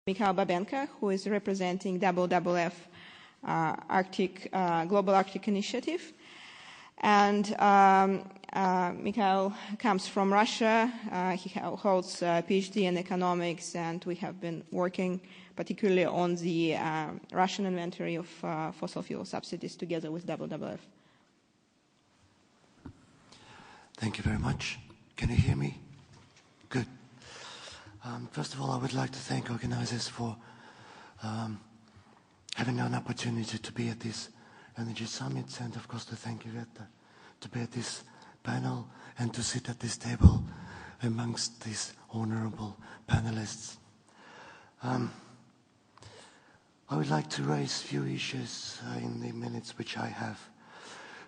Mikhail Babenko, who is representing WWF Global Arctic Initiative. And Mikhail comes from Russia. He holds a PhD in economics, and we have been working particularly on the Russian inventory of fossil fuel subsidies together with WWF. Thank you very much. Can you hear me? Good. First of all, I would like to thank organizers for having an opportunity to be at this Energy Summit, and of course to thank Iveta to be at this panel and to sit at this table amongst these honorable panelists. I would like to raise a few issues in the minutes which I have.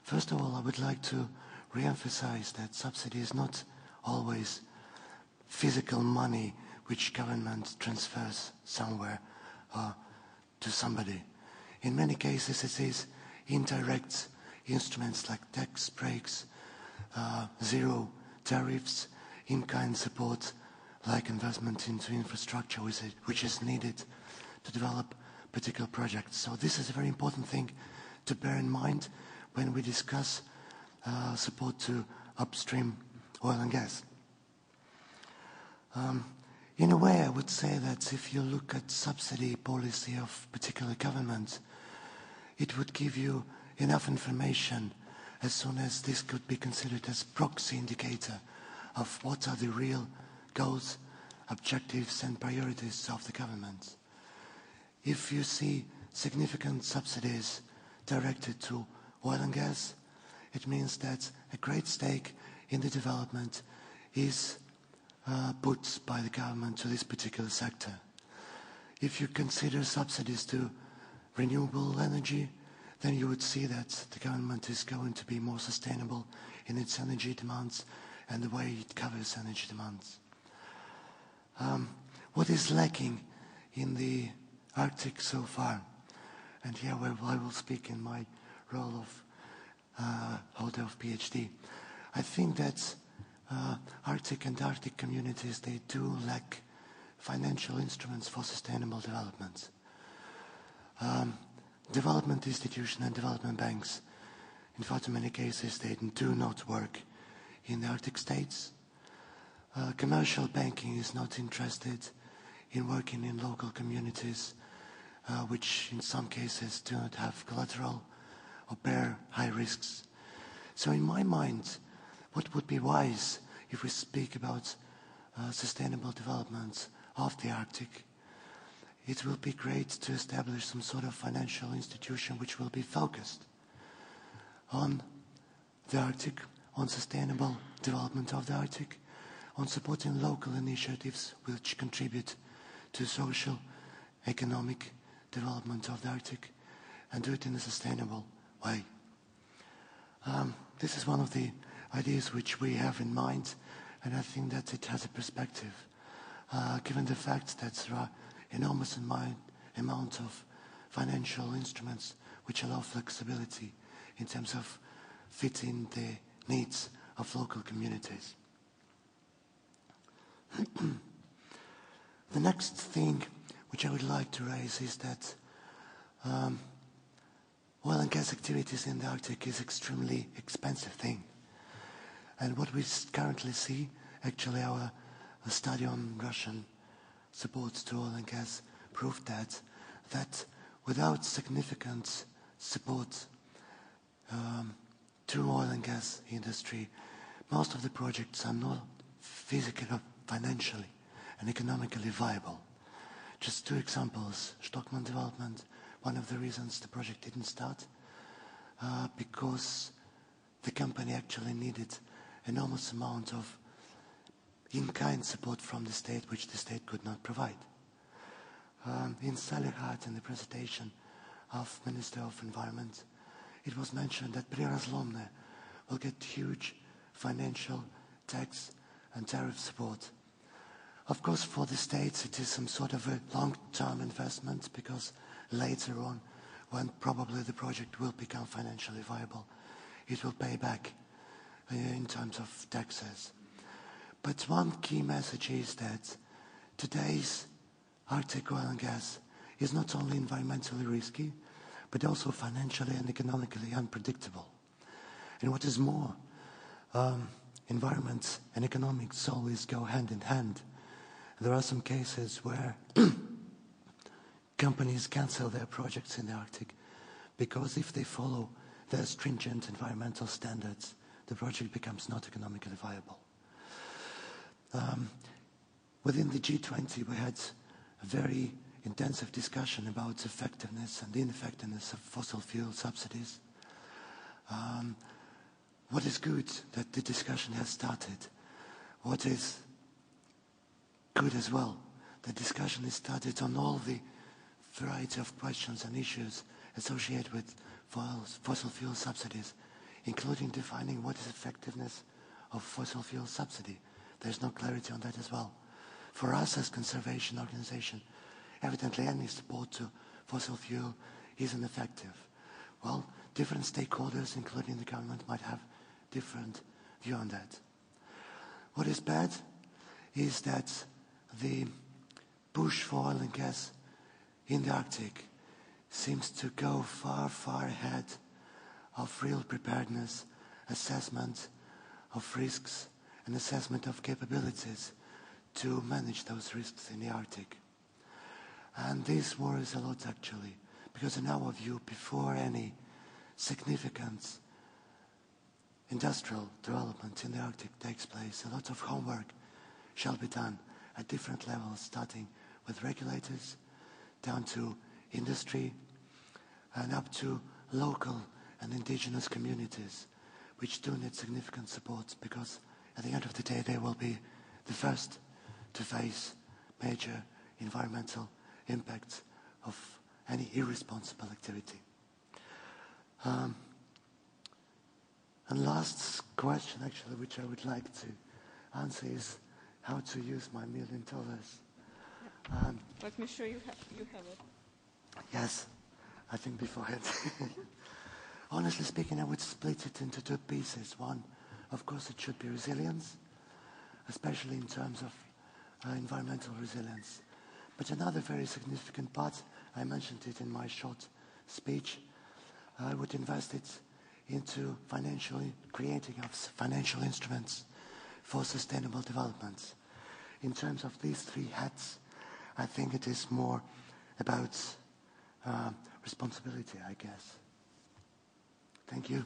First of all, I would like to re-emphasize that subsidy is not always physical money which government transfers somewhere to somebody. In many cases it is indirect instruments like tax breaks, zero tariffs, in-kind support like investment into infrastructure which is needed to develop particular projects. So this is a very important thing to bear in mind when we discuss support to upstream oil and gas. In a way, I would say that if you look at subsidy policy of particular government, it would give you enough information as soon as this could be considered as proxy indicator of what are the real goals, objectives and priorities of the government. If you see significant subsidies directed to oil and gas, it means that a great stake in the development is put by the government to this particular sector. If you consider subsidies to renewable energy, then you would see that the government is going to be more sustainable in its energy demands and the way it covers energy demands. What is lacking in the Arctic so far? And here I will speak in my role of holder of PhD. I think that Arctic and Arctic communities, they do lack financial instruments for sustainable development. Development institutions and development banks, in fact in many cases they do not work in the Arctic states. Commercial banking is not interested in working in local communities which in some cases do not have collateral or bear high risks. So in my mind, what would be wise if we speak about sustainable development of the Arctic? It will be great to establish some sort of financial institution which will be focused on the Arctic, on sustainable development of the Arctic, on supporting local initiatives which contribute to social, economic development of the Arctic, and do it in a sustainable way. This is one of the ideas which we have in mind, and I think that it has a perspective, given the fact that there are enormous amount of financial instruments which allow flexibility in terms of fitting the needs of local communities. The next thing which I would like to raise is that oil and gas activities in the Arctic is extremely expensive thing. And what we currently see, actually a study on Russian support to oil and gas proved that without significant support to oil and gas industry, most of the projects are not physically, financially and economically viable. Just two examples. Stockman development, one of the reasons the project didn't start, because the company actually needed enormous amount of in-kind support from the state, which the state could not provide. In Salihat, in the presentation of Minister of Environment, it was mentioned that Prirazlomne will get huge financial, tax and tariff support. Of course, for the states it is some sort of a long-term investment, because later on, when probably the project will become financially viable, it will pay back in terms of taxes. But one key message is that today's Arctic oil and gas is not only environmentally risky, but also financially and economically unpredictable. And what is more, environment and economics always go hand in hand. There are some cases where companies cancel their projects in the Arctic because if they follow their stringent environmental standards, the project becomes not economically viable. Within the G20, we had a very intensive discussion about the effectiveness and ineffectiveness of fossil fuel subsidies. What is good that the discussion has started? What is good as well? The discussion is started on all the variety of questions and issues associated with fossil fuel subsidies, including defining what is effectiveness of fossil fuel subsidy. There's no clarity on that as well. For us as conservation organization, evidently any support to fossil fuel isn't effective. Well, different stakeholders, including the government, might have different view on that. What is bad is that the push for oil and gas in the Arctic seems to go far, far ahead of real preparedness, assessment of risks, and assessment of capabilities to manage those risks in the Arctic. And this worries a lot, actually, because in our view, before any significant industrial development in the Arctic takes place, a lot of homework shall be done at different levels, starting with regulators, down to industry, and up to local and indigenous communities, which do need significant support, because at the end of the day, they will be the first to face major environmental impacts of any irresponsible activity. And last question, actually, which I would like to answer is how to use my $1 million. Let me show you. You have it. Yes, I think beforehand. Honestly speaking, I would split it into two pieces. One, of course, it should be resilience, especially in terms of environmental resilience. But another very significant part, I mentioned it in my short speech, I would invest it into creating of financial instruments for sustainable development. In terms of these three hats, I think it is more about responsibility, I guess. Thank you.